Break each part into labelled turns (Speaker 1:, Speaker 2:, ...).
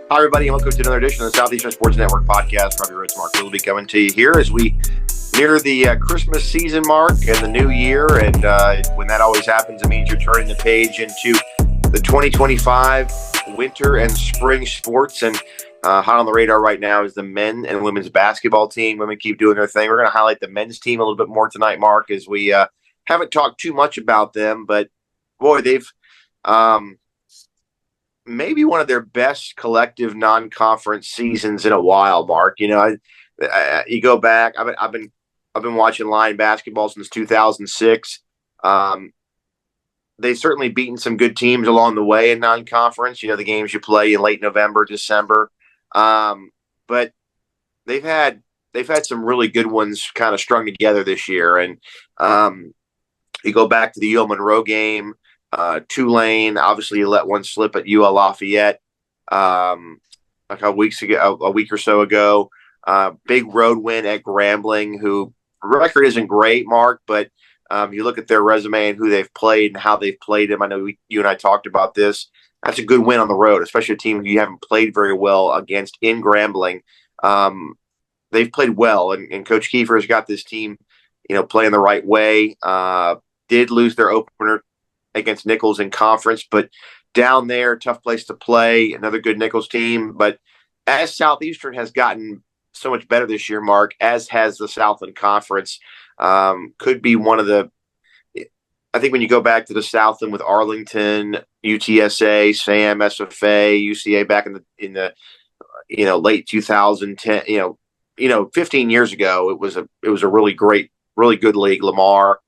Speaker 1: Hi, everybody, and welcome to another edition of the Southeastern Sports Network podcast. Robbie and Mark will be coming to you here as we near the Christmas season mark and the new year. And when that always happens, it means you're turning the page into the 2025 winter and spring sports. And hot on the radar right now is the men and women's basketball team. Women keep doing their thing. We're going to highlight the men's team a little bit more tonight, Mark, as we haven't talked too much about them. But, boy, they've maybe one of their best collective non-conference seasons in a while, Mark. You know, you go back. I've been watching Lion basketball since 2006. They've certainly beaten some good teams along the way in non-conference. You know, the games you play in late November, December. But they've had some really good ones kind of strung together this year. And you go back to the UL Monroe game. Tulane, obviously, you let one slip at UL Lafayette a week or so ago. Big road win at Grambling, who record isn't great, Mark, but you look at their resume and who they've played and how they've played them. I know you and I talked about this. That's a good win on the road, especially a team you haven't played very well against in Grambling. They've played well, and Coach Kiefer has got this team, playing the right way. Did lose their opener against Nichols in conference, but down there, tough place to play. Another good Nichols team. But as Southeastern has gotten so much better this year, Mark, as has the Southland Conference, could be one of the. I think when you go back to the Southland with Arlington, UTSA, SAM, SFA, UCA back in the late 2010, 15 years ago, it was a really great, really good league. Lamar.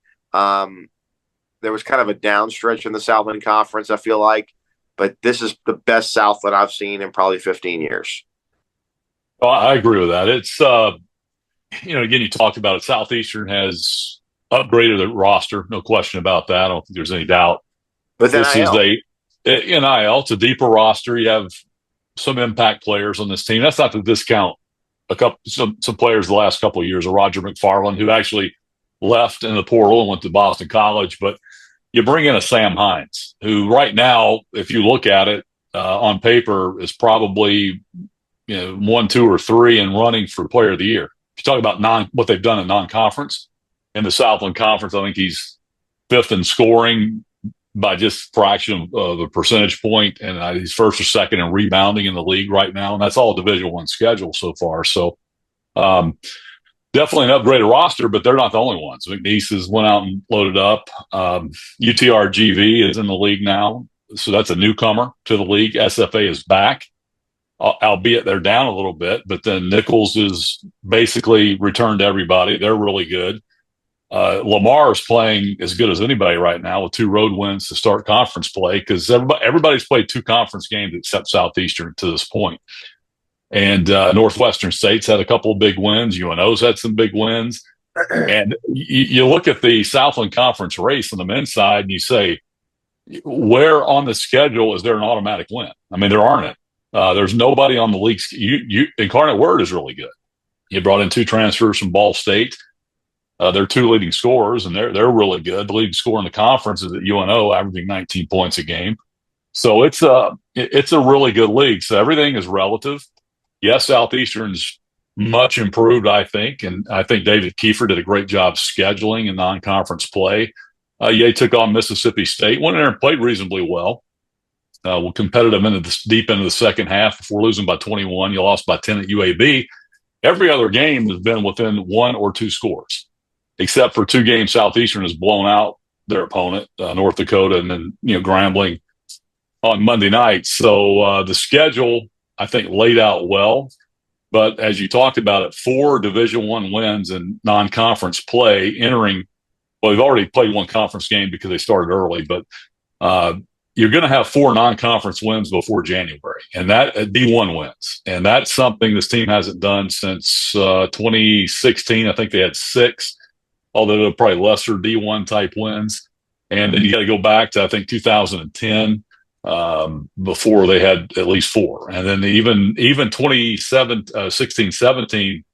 Speaker 1: There was kind of a downstretch in the Southland Conference, I feel like, but this is the best Southland I've seen in probably 15 years.
Speaker 2: Well, I agree with that. It's, again, you talked about it. Southeastern has upgraded the roster. No question about that. I don't think there's any doubt.
Speaker 1: But
Speaker 2: this is NIL. It's a deeper roster. You have some impact players on this team. That's not to discount some players the last couple of years. Roger McFarland, who actually left in the portal and went to Boston College, but you bring in a Sam Hines, who right now, if you look at it on paper, is probably 1, 2, or 3 in running for Player of the Year. If you talk about what they've done in non-conference in the Southland Conference, I think he's 5th in scoring by just fraction of a percentage point, and he's 1st or 2nd in rebounding in the league right now, and that's all Division I schedule so far. So. Definitely an upgraded roster, but they're not the only ones. McNeese has went out and loaded up. UTRGV is in the league now, so that's a newcomer to the league. SFA is back, albeit they're down a little bit, but then Nichols is basically returned to everybody. They're really good. Lamar is playing as good as anybody right now with 2 road wins to start conference play because everybody's played 2 conference games except Southeastern to this point. And Northwestern State's had a couple of big wins. UNO's had some big wins. And you look at the Southland Conference race on the men's side and you say, where on the schedule is there an automatic win? I mean, there aren't. There's nobody on the league. Incarnate Word is really good. You brought in 2 transfers from Ball State. They're 2 leading scorers, and they're really good. The leading scorer in the conference is at UNO, averaging 19 points a game. So it's a really good league. So everything is relative. Yes, Southeastern's much improved, I think, and I think David Kiefer did a great job scheduling and non-conference play. They took on Mississippi State, went in there and played reasonably well. Were competitive deep into the second half before losing by 21. You lost by 10 at UAB. Every other game has been within 1 or 2 scores, except for 2 games Southeastern has blown out their opponent, North Dakota, and then Grambling on Monday night. So the schedule, I think, laid out well. But as you talked about it, 4 Division I wins in non-conference play entering. Well, they've already played 1 conference game because they started early, but you're going to have 4 non-conference wins before January, and that D1 wins. And that's something this team hasn't done since 2016. I think they had 6, although they're probably lesser D1 type wins. And then you got to go back to, I think, 2010. Before they had at least 4. And then even 16-17,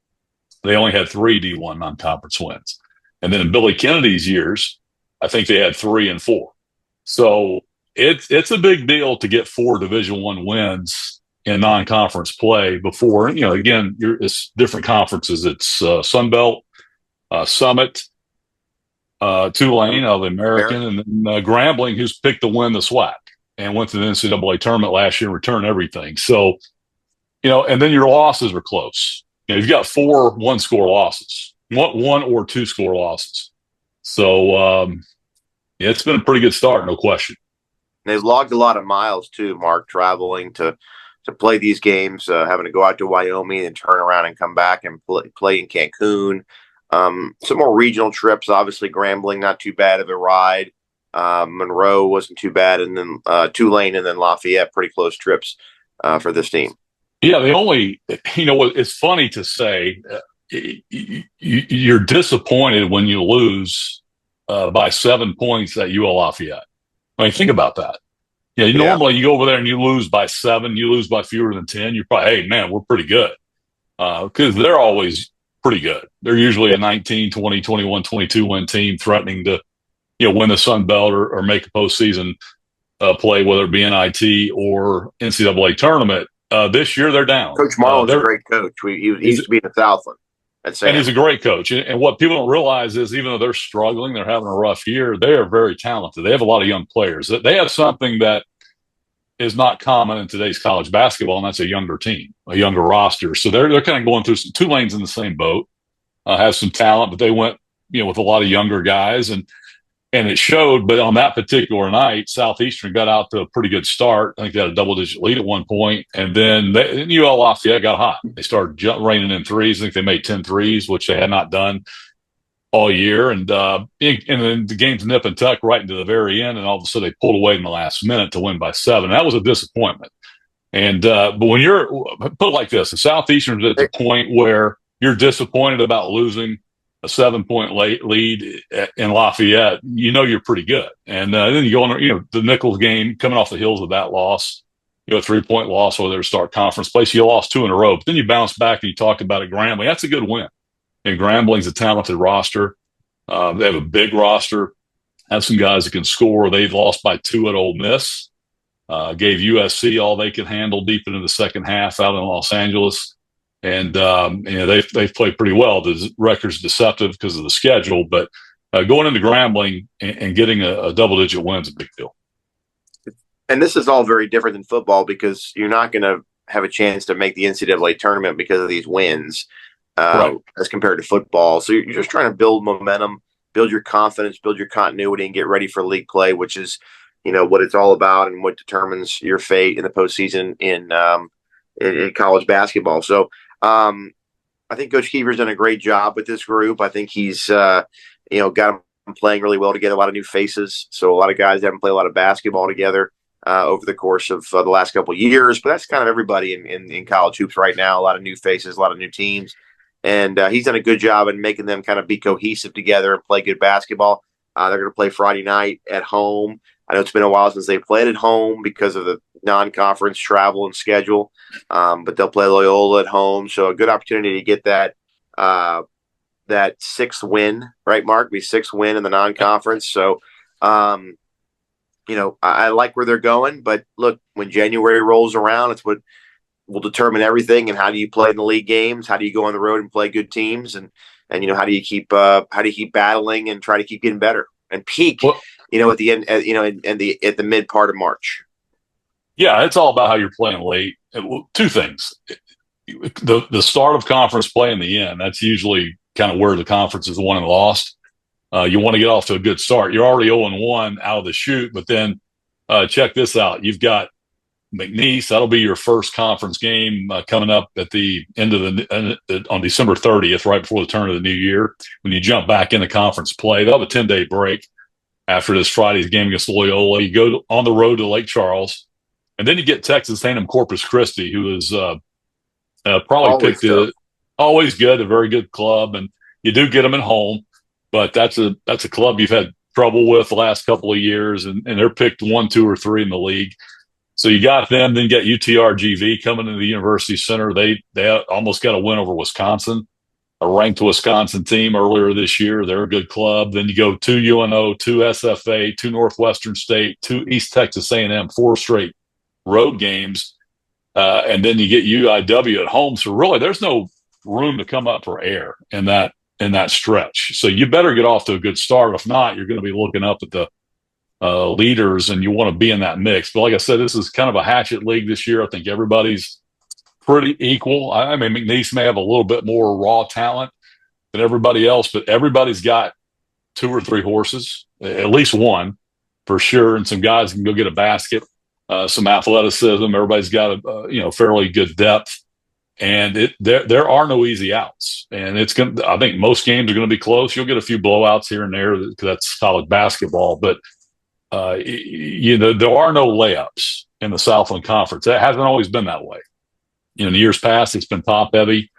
Speaker 2: they only had 3 D1 non-conference wins. And then in Billy Kennedy's years, I think they had 3 and 4. So it's a big deal to get 4 Division I wins in non-conference play before. And, again, it's different conferences. It's Sun Belt, Summit, Tulane of the American, and then Grambling, who's picked to win the SWAC and went to the NCAA tournament last year and returned everything. So, and then your losses are close. You've got 4 one-score losses, one or 2-score losses. So, it's been a pretty good start, no question.
Speaker 1: They've logged a lot of miles too, Mark, traveling to play these games, having to go out to Wyoming and turn around and come back and play in Cancun. Some more regional trips, obviously Grambling, not too bad of a ride. Monroe wasn't too bad, and then Tulane and then Lafayette, pretty close trips for this team.
Speaker 2: Yeah, it's funny to say, you're disappointed when you lose by 7 points at UL Lafayette. I mean, think about that. Normally you go over there and you lose by 7, you lose by fewer than 10. You're probably, hey, man, we're pretty good. Because they're always pretty good. They're usually a 19, 20, 21, 22 win team threatening to, win the Sun Belt or make a postseason play, whether it be NIT or NCAA tournament. This year they're down.
Speaker 1: Coach Marlin's a great coach. He used to be in the Southland.
Speaker 2: And he's a great coach. And what people don't realize is even though they're struggling, they're having a rough year, they are very talented. They have a lot of young players. They have something that is not common in today's college basketball, and that's a younger team, a younger roster. So they're kind of going through two lanes in the same boat, have some talent, but they went, with a lot of younger guys. And it showed, but on that particular night, Southeastern got out to a pretty good start. I think they had a double-digit lead at one point, and then UL Lafayette got hot. They started raining in threes. I think they made 10 threes, which they had not done all year. And then the game's nip and tuck right into the very end, and all of a sudden they pulled away in the last minute to win by 7. That was a disappointment. And but when you're put it like this, the Southeastern's at the point where you're disappointed about losing a 7-point lead in Lafayette, you're pretty good. And then you go on, the Nichols game coming off the heels of that loss, a 3-point loss over there to start conference play. So you lost 2 in a row, but then you bounce back and you talked about it, Grambling. That's a good win. And Grambling's a talented roster. They have a big roster, have some guys that can score. They've lost by 2 at Ole Miss, gave USC all they could handle deep into the second half out in Los Angeles. And they've played pretty well. The record's deceptive because of the schedule, but going into Grambling and getting a double-digit win is a big deal.
Speaker 1: And this is all very different than football because you're not going to have a chance to make the NCAA tournament because of these wins
Speaker 2: right.
Speaker 1: As compared to football. So you're just trying to build momentum, build your confidence, build your continuity, and get ready for league play, which is what it's all about and what determines your fate in the postseason in college basketball. So. I think Coach Keefer's done a great job with this group. I think he's, got them playing really well together, a lot of new faces. So a lot of guys haven't played a lot of basketball together over the course of the last couple of years. But that's kind of everybody in college hoops right now, a lot of new faces, a lot of new teams. And he's done a good job in making them kind of be cohesive together and play good basketball. They're going to play Friday night at home. I know it's been a while since they played at home because of the non-conference travel and schedule, but they'll play Loyola at home. So a good opportunity to get that 6th win, right, Mark? Be 6th win in the non-conference. So, I like where they're going. But look, when January rolls around, it's what will determine everything. And how do you play in the league games? How do you go on the road and play good teams? And how do you keep battling and try to keep getting better and peak? Well, at the end, at the mid part of March.
Speaker 2: Yeah, it's all about how you're playing late. 2 things: the start of conference play and the end. That's usually kind of where the conference is won and lost. You want to get off to a good start. You're already 0-1 out of the chute, but then check this out: you've got McNeese. That'll be your first conference game coming up at the end of on December 30th, right before the turn of the new year. When you jump back into conference play, they'll have a 10-day break after this Friday's game against Loyola. You go on the road to Lake Charles, and then you get Texas A&M Corpus Christi, who is probably always good, a very good club, and you do get them at home. But that's a club you've had trouble with the last couple of years, and they're picked 1, 2, or 3 in the league. So you got them. Then you got UTRGV coming into the University Center. They almost got a win over Wisconsin, a ranked Wisconsin team earlier this year. They're a good club. Then you go to UNO, to SFA, to Northwestern State, to East Texas A&M, 4 straight road games. and then you get UIW at home. So really, there's no room to come up for air in that stretch. So you better get off to a good start. If not, you're going to be looking up at the leaders, and you want to be in that mix. But like I said, this is kind of a hatchet league this year. I think everybody's pretty equal. I mean, McNeese may have a little bit more raw talent than everybody else, but everybody's got 2 or 3 horses, at least one for sure, and some guys can go get a basket, some athleticism. Everybody's got a fairly good depth, and there are no easy outs. And I think most games are going to be close. You'll get a few blowouts here and there because that's college basketball, but there are no layups in the Southland Conference. That hasn't always been that way. In years past, it's been top heavy.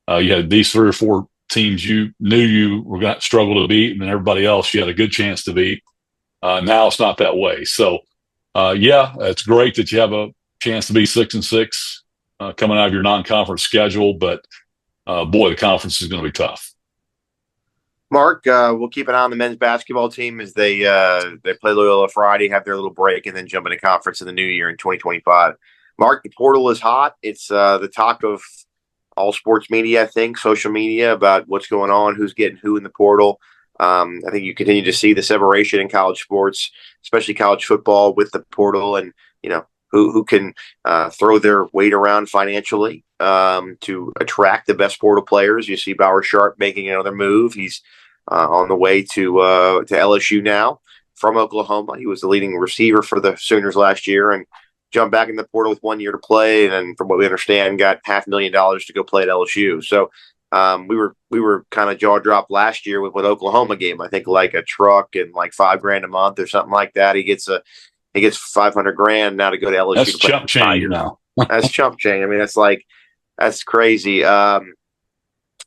Speaker 2: You had these 3 or 4 teams you knew you were going to struggle to beat, and then everybody else you had a good chance to beat. Now it's not that way. So, it's great that you have a chance to be 6-6 coming out of your non-conference schedule, but boy, the conference is going to be tough.
Speaker 1: Mark, we'll keep an eye on the men's basketball team as they play Loyola Friday, have their little break, and then jump into conference in the new year in 2025. Mark, the portal is hot. It's the talk of all sports media, I think, social media, about what's going on, who's getting who in the portal. I think you continue to see the separation in college sports, especially college football, with the portal, and who can throw their weight around financially to attract the best portal players. You see Bauer Sharp making another move. He's on the way to LSU now from Oklahoma. He was the leading receiver for the Sooners last year and jumped back in the portal with 1 year to play, and then, from what we understand, got $500,000 to go play at LSU. So we were kind of jaw dropped last year with what Oklahoma gave him. I think like a truck and like $5,000 a month or something like that. He gets $500,000 now to go to LSU.
Speaker 2: That's chump change now.
Speaker 1: That's chump change. I mean, that's crazy. Another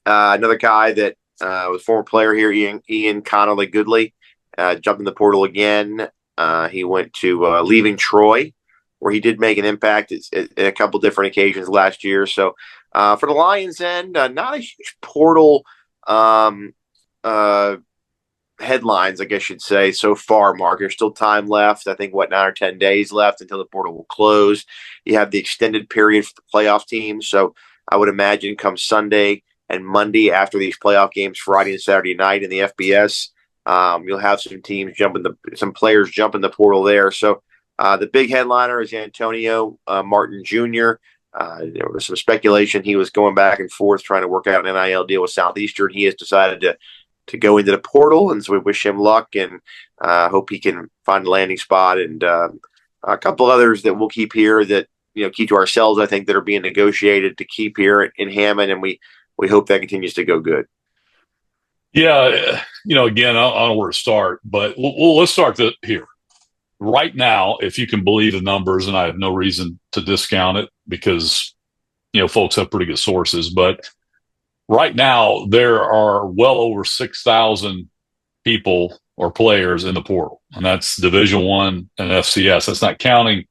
Speaker 1: guy that was a former player here, Ian Connolly Goodley, jumped in the portal again. He went to Leaving Troy, where he did make an impact at a couple different occasions last year. So for the Lions end, not a huge portal headlines, I guess you'd say, so far, Mark. There's still time left. I think, 9 or 10 days left until the portal will close. You have the extended period for the playoff teams. So I would imagine come Sunday and Monday after these playoff games, Friday and Saturday night in the FBS, you'll have some players jump in the portal there. So the big headliner is Antonio Martin Jr. There was some speculation he was going back and forth trying to work out an NIL deal with Southeastern. He has decided to go into the portal, and so we wish him luck and hope he can find a landing spot. And a couple others that we'll keep here that keep to ourselves, I think, that are being negotiated to keep here in Hammond, and we hope that continues to go good.
Speaker 2: Yeah, again, I don't know where to start, but let's start here. Right now, if you can believe the numbers, and I have no reason to discount it because, folks have pretty good sources, but right now there are well over 6,000 people or players in the portal, and that's Division I and FCS. That's not counting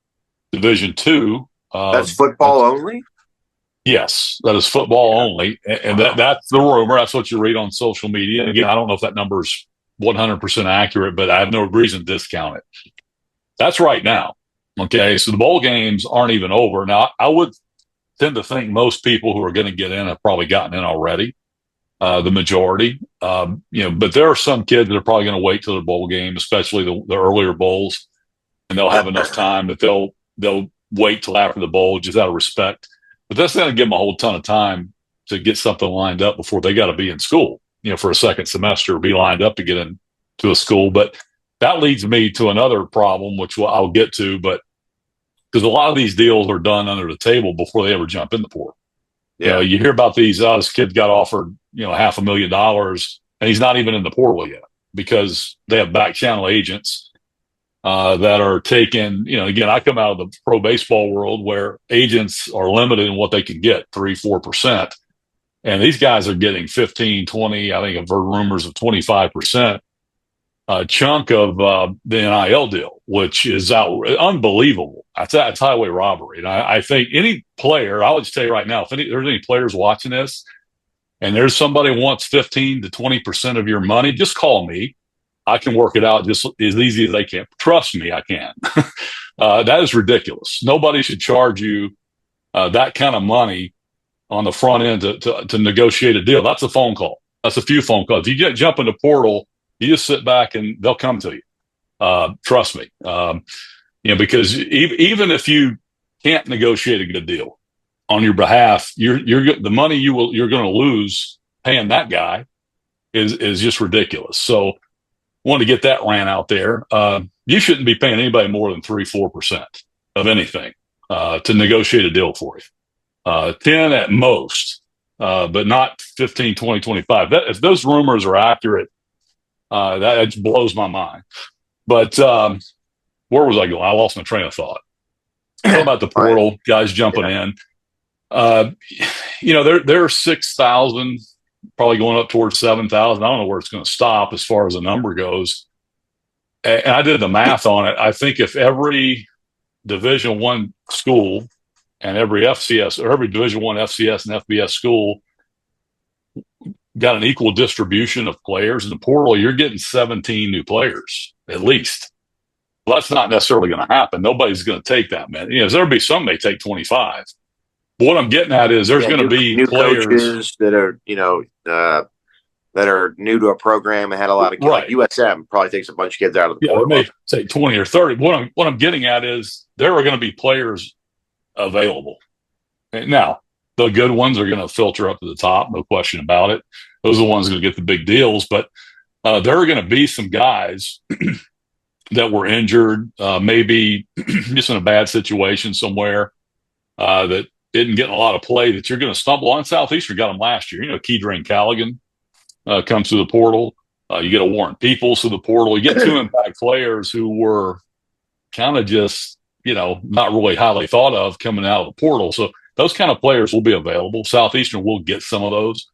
Speaker 2: Division II.
Speaker 1: That's football only?
Speaker 2: Yes, that is football only, and that's the rumor. That's what you read on social media. And again, I don't know if that number's 100% accurate, but I have no reason to discount it. That's right now. Okay, so the bowl games aren't even over. Now, I would tend to think most people who are going to get in have probably gotten in already, the majority. But there are some kids that are probably going to wait till their bowl game, especially the earlier bowls, and they'll have enough time that they'll wait till after the bowl just out of respect. But that's going to give them a whole ton of time to get something lined up before they got to be in school, for a second semester, be lined up to get into a school. But that leads me to another problem, which I'll get to, but because a lot of these deals are done under the table before they ever jump in the portal.
Speaker 1: Yeah.
Speaker 2: You hear about these, this kid got offered, $500,000, and he's not even in the portal yet because they have back channel agents that are taking, again, I come out of the pro baseball world where agents are limited in what they can get, 3-4%. And these guys are getting 15, 20, I think I've heard rumors of 25% chunk of the NIL deal, which is unbelievable. That's highway robbery. And I think any player, I'll just tell you right now, if there's any players watching this and there's somebody who wants 15 to 20% of your money, just call me. I can work it out just as easy as they can. Trust me, I can. That is ridiculous. Nobody should charge you that kind of money on the front end to negotiate a deal. That's a phone call. That's a few phone calls. If you jump in the portal, you just sit back and they'll come to you. Trust me. Because even if you can't negotiate a good deal on your behalf, the money you're going to lose paying that guy is just ridiculous. So, want to get that rant out there. You shouldn't be paying anybody more than 3-4% of anything to negotiate a deal for you. 10 at most, but not 15, 20, 25. If those rumors are accurate, that blows my mind. But where was I going? I lost my train of thought. How about the portal guys jumping in? There are 6,000, probably going up towards 7,000. I don't know where it's going to stop as far as the number goes. And I did the math on it. I think if every Division I school and every FCS or every Division I FCS and FBS school got an equal distribution of players in the portal, you're getting 17 new players at least. Well, that's not necessarily going to happen. Nobody's going to take that many. There'll be some may take 25. But what I'm getting at is there's going to be
Speaker 1: new
Speaker 2: players
Speaker 1: coaches that are that are new to a program and had a lot of kids. Right. Like USM probably takes a bunch of kids out of the portal.
Speaker 2: It may take 20 or 30. What I'm getting at is there are going to be players available. And now, the good ones are going to filter up to the top, no question about it. Those are the ones going to get the big deals. But there are going to be some guys that were injured, maybe just in a bad situation somewhere that didn't get a lot of play that you're going to stumble on. Southeastern got them last year. Keydrain Callaghan comes through the portal. You get a Warren Peoples through the portal. You get two impact players who were kind of just, not really highly thought of coming out of the portal. So those kind of players will be available. Southeastern will get some of those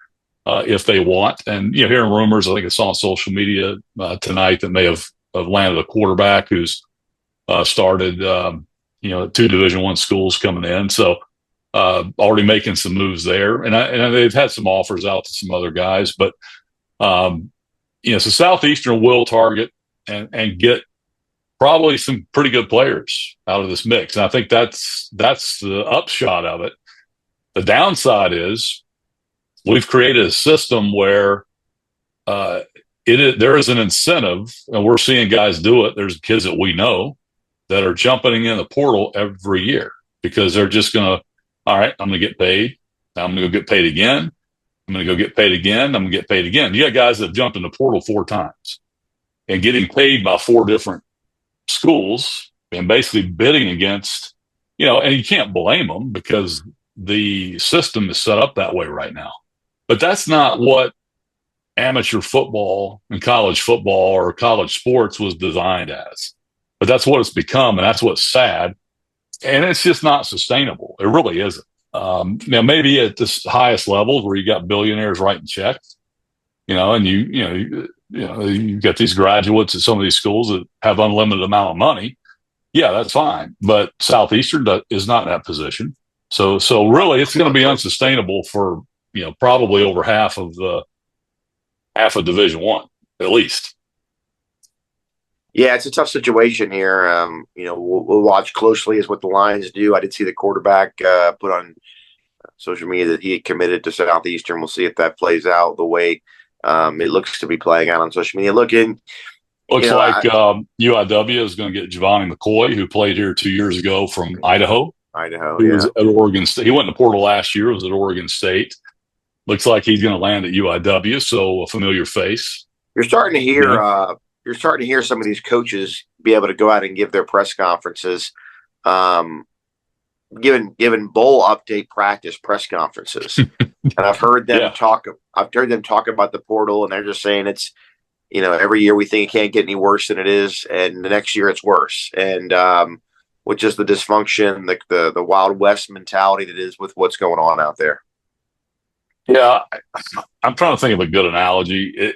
Speaker 2: if they want. And, hearing rumors, I think it's on social media tonight that may have landed a quarterback who's started, 2 Division I schools coming in. So already making some moves there. And they've had some offers out to some other guys. But, so Southeastern will target and get probably some pretty good players out of this mix. And I think that's the upshot of it. The downside is we've created a system where there is an incentive, and we're seeing guys do it. There's kids that we know that are jumping in the portal every year because they're just going to, all right, I'm going to get paid. I'm going to go get paid again. I'm going to go get paid again. I'm going to get paid again. You got guys that have jumped in the portal 4 times and getting paid by 4 different schools and basically bidding against, and you can't blame them because the system is set up that way right now. But that's not what amateur football and college football or college sports was designed as. But that's what it's become, and that's what's sad. And it's just not sustainable. It really isn't. Now, maybe at the highest levels where you got billionaires writing checks, and you've got these graduates at some of these schools that have unlimited amount of money. Yeah, that's fine. But Southeastern is not in that position. So really, it's going to be unsustainable for probably over half of Division I, at least.
Speaker 1: Yeah, it's a tough situation here. We'll watch closely as what the Lions do. I did see the quarterback put on social media that he had committed to Southeastern. We'll see if that plays out the way it looks to be playing out on social media. Looks like UIW is going to get Giovanni McCoy, who played here 2 years ago from Idaho. He was at Oregon State. He went in the portal last year. Was at Oregon State. Looks like he's going to land at UIW. So a familiar face. You're starting to hear. You're starting to hear some of these coaches be able to go out and give their press conferences, given bowl update practice press conferences. And I've heard them talk. I've heard them talk about the portal, and they're just saying it's, every year we think it can't get any worse than it is, and the next year it's worse. And which is the dysfunction, the Wild West mentality that is with what's going on out there.
Speaker 2: Yeah, I'm trying to think of a good analogy.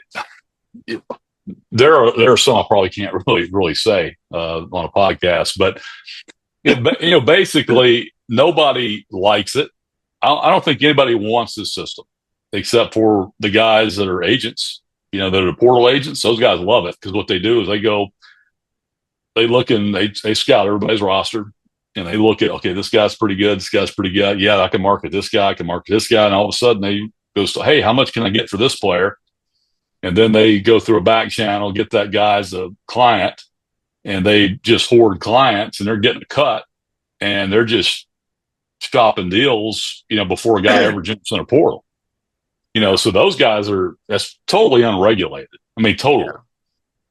Speaker 2: There are some I probably can't really say on a podcast, but basically nobody likes it. I don't think anybody wants this system except for the guys that are agents. That are the portal agents. Those guys love it because what they do is they go, they look and they scout everybody's roster. and they look at, okay, this guy's pretty good. This guy's pretty good. Yeah, I can market this guy. I can market this guy. And all of a sudden they goes to, hey, how much can I get for this player? And then they go through a back channel, get that guy as a client, and they just hoard clients, and they're getting a cut, and they're just shopping deals, before a guy ever jumps in a portal. So those guys that's totally unregulated. I mean, totally. Yeah.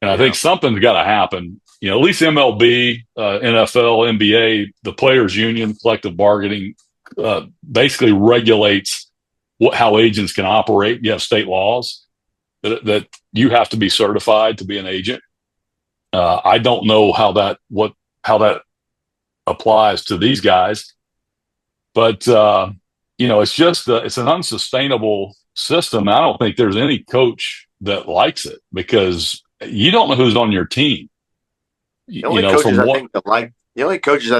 Speaker 2: And I think something's got to happen. At least MLB, NFL, NBA, the players' union, collective bargaining, basically regulates how agents can operate. You have state laws that you have to be certified to be an agent. I don't know how that applies to these guys, but it's just it's an unsustainable system. I don't think there's any coach that likes it, because you don't know who's on your team.
Speaker 1: The only coaches I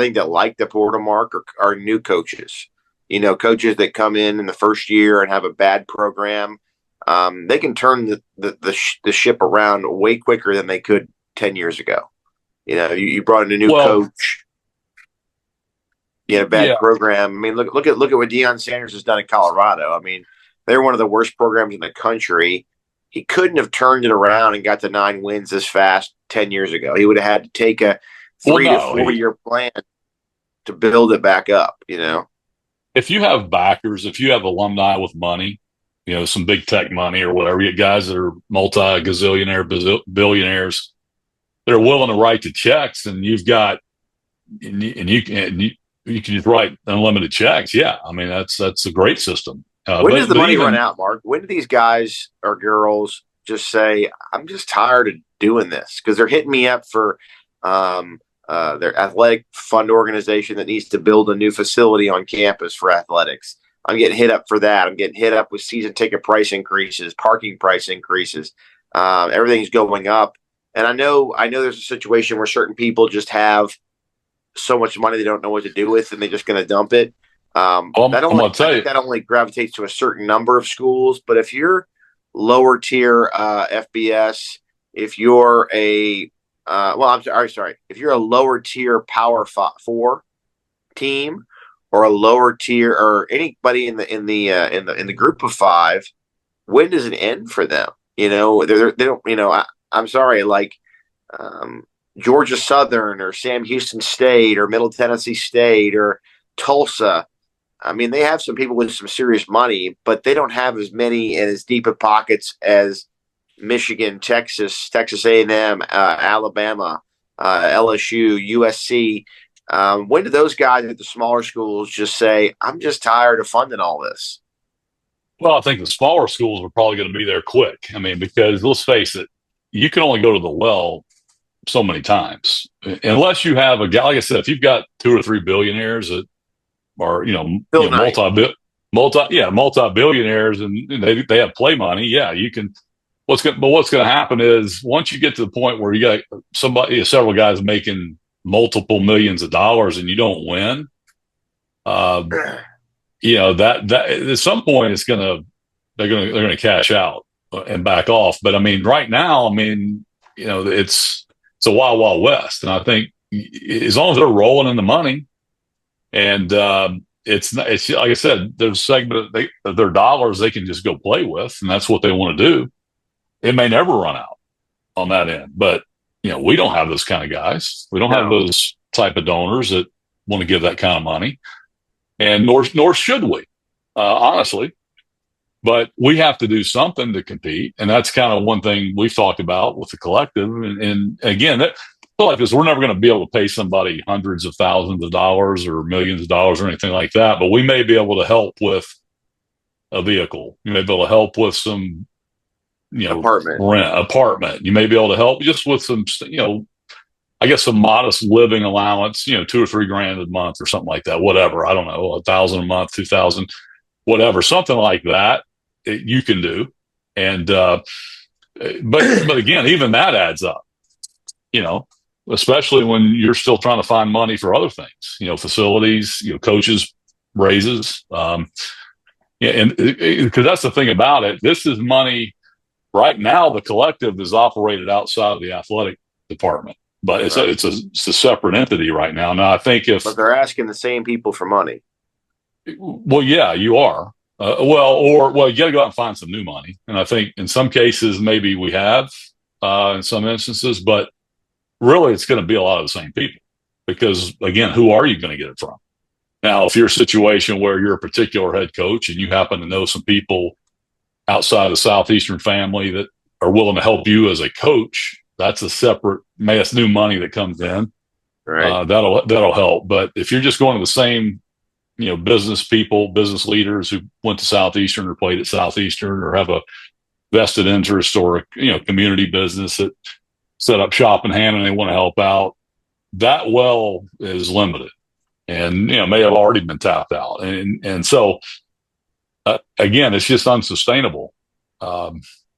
Speaker 1: think that like the portal, Mark, are new coaches. Coaches that come in the first year and have a bad program. They can turn the ship around way quicker than they could 10 years ago. You brought in a new coach. You had a bad program. I mean, look at what Deion Sanders has done in Colorado. I mean, they're one of the worst programs in the country. He couldn't have turned it around and got to 9 wins this fast 10 years ago. He would have had to take a 3 to 4 year plan to build it back up.
Speaker 2: If you have backers, if you have alumni with money, some big tech money or whatever, you get guys that are multi-gazillionaire, billionaires, they're willing to write the checks, and you've got, and you can just write unlimited checks. Yeah, I mean that's a great system.
Speaker 1: When does the money run out, Mark? When do these guys or girls just say, "I'm just tired of doing this"? Because they're hitting me up for their athletic fund organization that needs to build a new facility on campus for athletics. I'm getting hit up for that. I'm getting hit up with season ticket price increases, parking price increases. Everything's going up. And I know there's a situation where certain people just have so much money they don't know what to do with, and they're just going to dump it. That only gravitates to a certain number of schools. But if you're lower tier FBS, if you're if you're a lower tier Power 4 team, or a lower tier, or anybody in the group of 5, when does it end for them? They don't. I'm sorry, like Georgia Southern or Sam Houston State or Middle Tennessee State or Tulsa. I mean, they have some people with some serious money, but they don't have as many and as deep of pockets as Michigan, Texas A&M, Alabama, LSU, USC. When do those guys at the smaller schools just say, I'm just tired of funding all this?
Speaker 2: Well, I think the smaller schools are probably going to be there quick. I mean, because let's face it, you can only go to the well so many times. Unless you have a guy, like I said, if you've got 2 or 3 billionaires that are, multi-billionaires, and they have play money, you can. What's going to happen is, once you get to the point where you got several guys making multiple millions of dollars and you don't win, that at some point they're going to cash out and back off. But I mean, right now, it's a wild west, and I think as long as they're rolling in the money, and it's like I said, there's a segment of their dollars they can just go play with, and that's what they want to do. It may never run out on that end, but we don't have those kind of guys. We don't have those type of donors that want to give that kind of money, and nor should we, honestly. But we have to do something to compete, and that's kind of one thing we've talked about with the collective. And again, like this, we're never going to be able to pay somebody hundreds of thousands of dollars or millions of dollars or anything like that, but we may be able to help with a vehicle. You may be able to help with some, apartment. You may be able to help just with some, I guess some modest living allowance, $2 or $3 grand a month or something like that. Whatever, I don't know, $1,000 a month, $2,000, whatever, something like that. You can do, and but again, even that adds up. Especially when you're still trying to find money for other things. Facilities, coaches, raises, and because that's the thing about it. This is money. Right now, the collective is operated outside of the athletic department. but
Speaker 1: Right.
Speaker 2: it's a separate entity right now. Now, I think
Speaker 1: But they're asking the same people for money.
Speaker 2: well, yeah, you are. You got to go out and find some new money. And I think in some cases, maybe we have, in some instances, but really it's going to be a lot of the same people because again, who are you going to get it from? Now, if you're a situation where you're a particular head coach and you happen to know some people outside of the Southeastern family that are willing to help you as a coach, that's a separate mass new money that comes in.
Speaker 1: Right.
Speaker 2: That'll help. But if you're just going to the same, business people, business leaders who went to Southeastern or played at Southeastern or have a vested interest or a community business that set up shop in hand and they want to help out, that well is limited and may have already been tapped out. And so again, it's just unsustainable.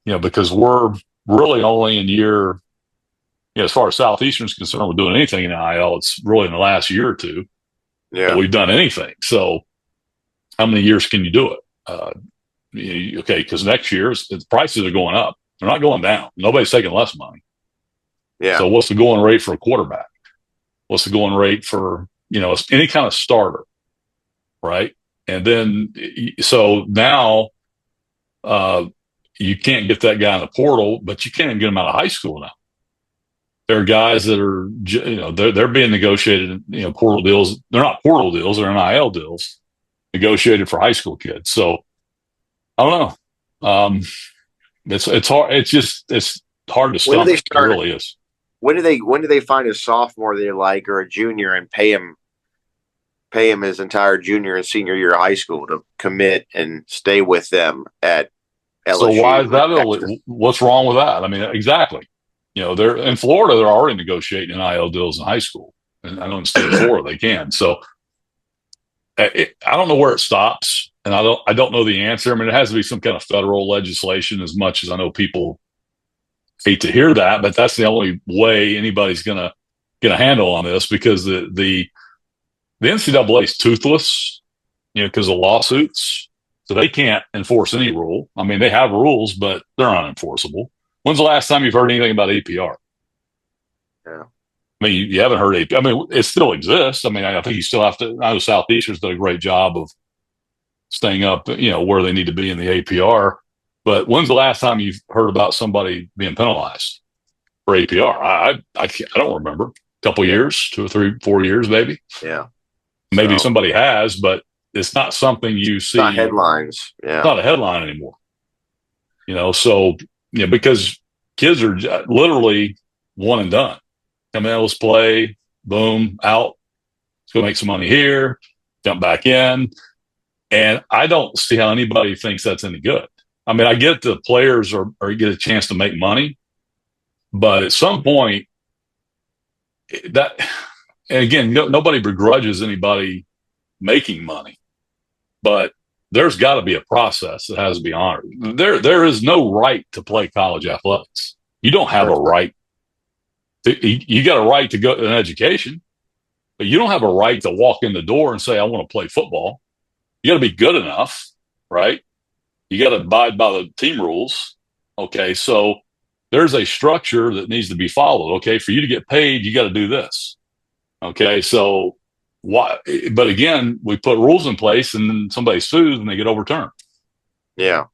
Speaker 2: Because we're really only in year, as far as Southeastern is concerned, we're doing anything in NIL. It's really in the last year or two that we've done anything. So how many years can you do it? Okay, because next year the prices are going up. They're not going down. Nobody's taking less money.
Speaker 1: Yeah.
Speaker 2: So what's the going rate for a quarterback? What's the going rate for, any kind of starter, right? And then, so now you can't get that guy in the portal, but you can't even get him out of high school now. There are guys that are, they're being negotiated, portal deals. They're not portal deals, they're NIL deals negotiated for high school kids. So I don't know. It's hard. It's hard to stomach. It really is.
Speaker 1: When do they find a sophomore they like or a junior and pay him his entire junior and senior year of high school to commit and stay with them at LSU?
Speaker 2: So why is that? What's wrong with that? I mean, exactly. They're in Florida. They're already negotiating NIL deals in high school, and I know in the state of Florida they can. So I don't know where it stops, and I don't know the answer. I mean, it has to be some kind of federal legislation. As much as I know people hate to hear that, but that's the only way anybody's gonna get a handle on this because the NCAA is toothless, because of lawsuits. So they can't enforce any rule. I mean, they have rules, but they're unenforceable. When's the last time you've heard anything about APR?
Speaker 1: Yeah.
Speaker 2: I mean, you haven't heard APR. I mean, it still exists. I mean, I think you still have to. I know Southeastern's done a great job of staying up, where they need to be in the APR. But when's the last time you've heard about somebody being penalized for APR? I don't remember. A couple years, 2 or 3, 4 years, maybe.
Speaker 1: Yeah.
Speaker 2: Maybe somebody has, but it's not something you see.
Speaker 1: It's not headlines. Yeah.
Speaker 2: It's not a headline anymore. So, because kids are literally one and done. Come in, let's play, boom, out. Let's go make some money here, jump back in. And I don't see how anybody thinks that's any good. I mean, I get the players are get a chance to make money, but at some point, and again, nobody begrudges anybody making money, but there's got to be a process that has to be honored. There is no right to play college athletics. You don't have a right. You got a right to go to an education, but you don't have a right to walk in the door and say, I want to play football. You got to be good enough, right? You got to abide by the team rules. Okay, so there's a structure that needs to be followed. Okay, for you to get paid, you got to do this. Okay, so why? But again, we put rules in place, and then somebody sues, and they get overturned.
Speaker 1: Yeah.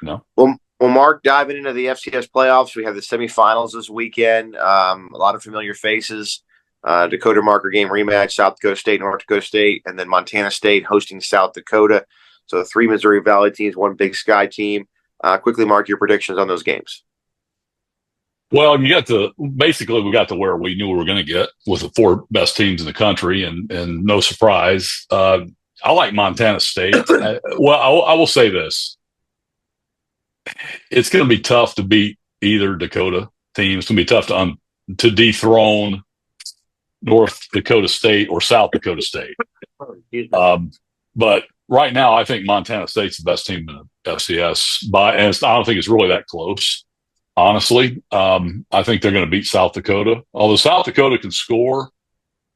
Speaker 2: No.
Speaker 1: Well, Mark, diving into the FCS playoffs, we have the semifinals this weekend. A lot of familiar faces. Dakota Marker game rematch, South Dakota State, North Dakota State, and then Montana State hosting South Dakota. So 3 Missouri Valley teams, 1 Big Sky team. Quickly, Mark, your predictions on those games.
Speaker 2: Well, we got to where we knew we were going to get with the 4 best teams in the country, and no surprise. I like Montana State. I will say this. It's going to be tough to beat either Dakota team. It's going to be tough to dethrone North Dakota State or South Dakota State. But right now, I think Montana State's the best team in the FCS. And I don't think it's really that close, honestly. I think they're going to beat South Dakota. Although South Dakota can score,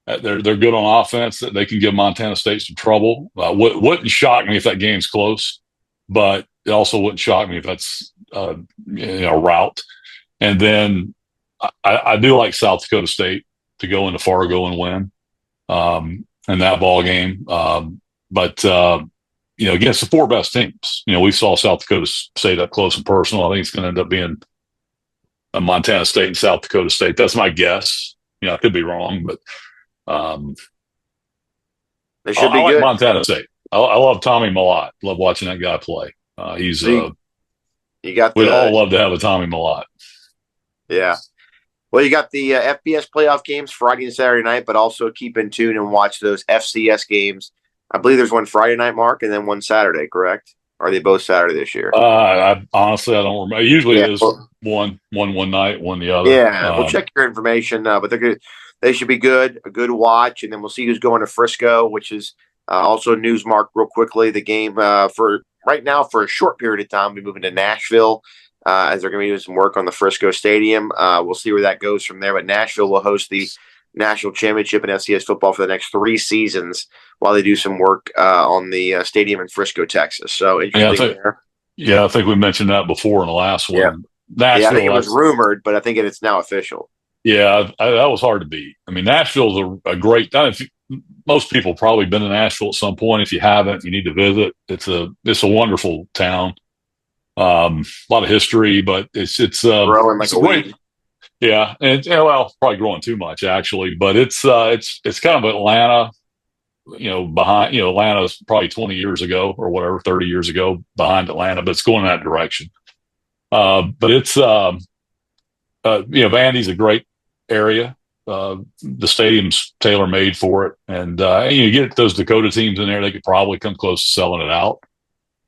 Speaker 2: they're good on offense. They can give Montana State some trouble. Wouldn't shock me if that game's close, but it also wouldn't shock me if that's a rout. And then I do like South Dakota State to go into Fargo and win in that ball game. But against the four best teams, we saw South Dakota State up close and personal. I think it's going to end up being Montana State and South Dakota State. That's my guess. I could be wrong, but
Speaker 1: they should be
Speaker 2: I like
Speaker 1: good.
Speaker 2: Montana State. I love Tommy Mellott. Love watching that guy play. He's
Speaker 1: you got
Speaker 2: we'd all love to have a Tommy Mellott.
Speaker 1: Yeah. Well, you got the FBS playoff games Friday and Saturday night, but also keep in tune and watch those FCS games. I believe there's one Friday night, Mark, and then one Saturday, correct? Or are they both Saturday this year?
Speaker 2: I honestly don't remember. Usually it is one night, one the other.
Speaker 1: Yeah, we'll check your information, but they're good. They should be good, a good watch, and then we'll see who's going to Frisco, which is also news, Mark, real quickly. The game for right now, for a short period of time, we'll be moving to Nashville as they're going to be doing some work on the Frisco Stadium. We'll see where that goes from there, but Nashville will host the National Championship in FCS football for the next 3 seasons while they do some work on the stadium in Frisco, Texas. So interesting there.
Speaker 2: Yeah, I think we mentioned that before in the last one.
Speaker 1: Yeah.
Speaker 2: Nashville,
Speaker 1: I think it was rumored, but I think it's now official.
Speaker 2: Yeah, that was hard to beat. I mean, Nashville's a great town. Most people probably been to Nashville at some point. If you haven't, you need to visit. It's a wonderful town. A lot of history, but it's
Speaker 1: growing like a weed.
Speaker 2: Yeah, and probably growing too much actually, but it's kind of Atlanta. Behind Atlanta's probably 20 years ago or whatever, 30 years ago behind Atlanta, but it's going in that direction. But it's Vandy's a great area. The stadium's tailor made for it, and you get those Dakota teams in there, they could probably come close to selling it out.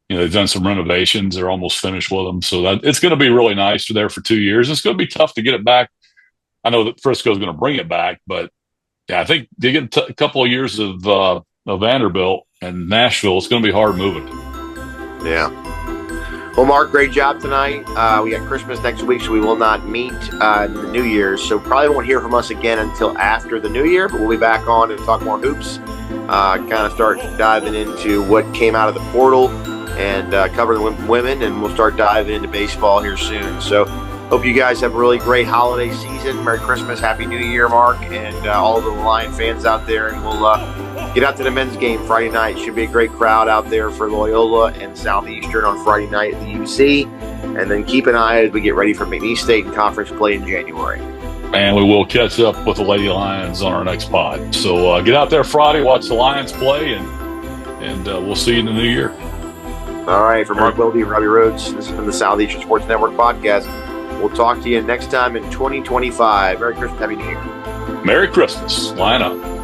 Speaker 2: They've done some renovations; they're almost finished with them, so that it's going to be really nice. They're there for 2 years. It's going to be tough to get it back. I know that Frisco's going to bring it back, but yeah, I think they get a couple of years of Vanderbilt and Nashville. It's going to be hard moving.
Speaker 1: Yeah. Well, Mark, great job tonight. We got Christmas next week, so we will not meet in the New Year's. So probably won't hear from us again until after the New Year, but we'll be back on and talk more hoops. Kind of start diving into what came out of the portal and cover the women, and we'll start diving into baseball here soon. So hope you guys have a really great holiday season. Merry Christmas, Happy New Year, Mark, and all the Lion fans out there. And we'll get out to the men's game Friday night. Should be a great crowd out there for Loyola and Southeastern on Friday night at the UC. And then keep an eye as we get ready for McNeese State and conference play in January.
Speaker 2: And we will catch up with the Lady Lions on our next pod. So get out there Friday, watch the Lions play, and we'll see you in the new year.
Speaker 1: All right, for Mark Wilde and Robbie Rhodes, this has been the Southeastern Sports Network podcast. We'll talk to you next time in 2025. Merry Christmas, Happy New Year.
Speaker 2: Merry Christmas. Line up.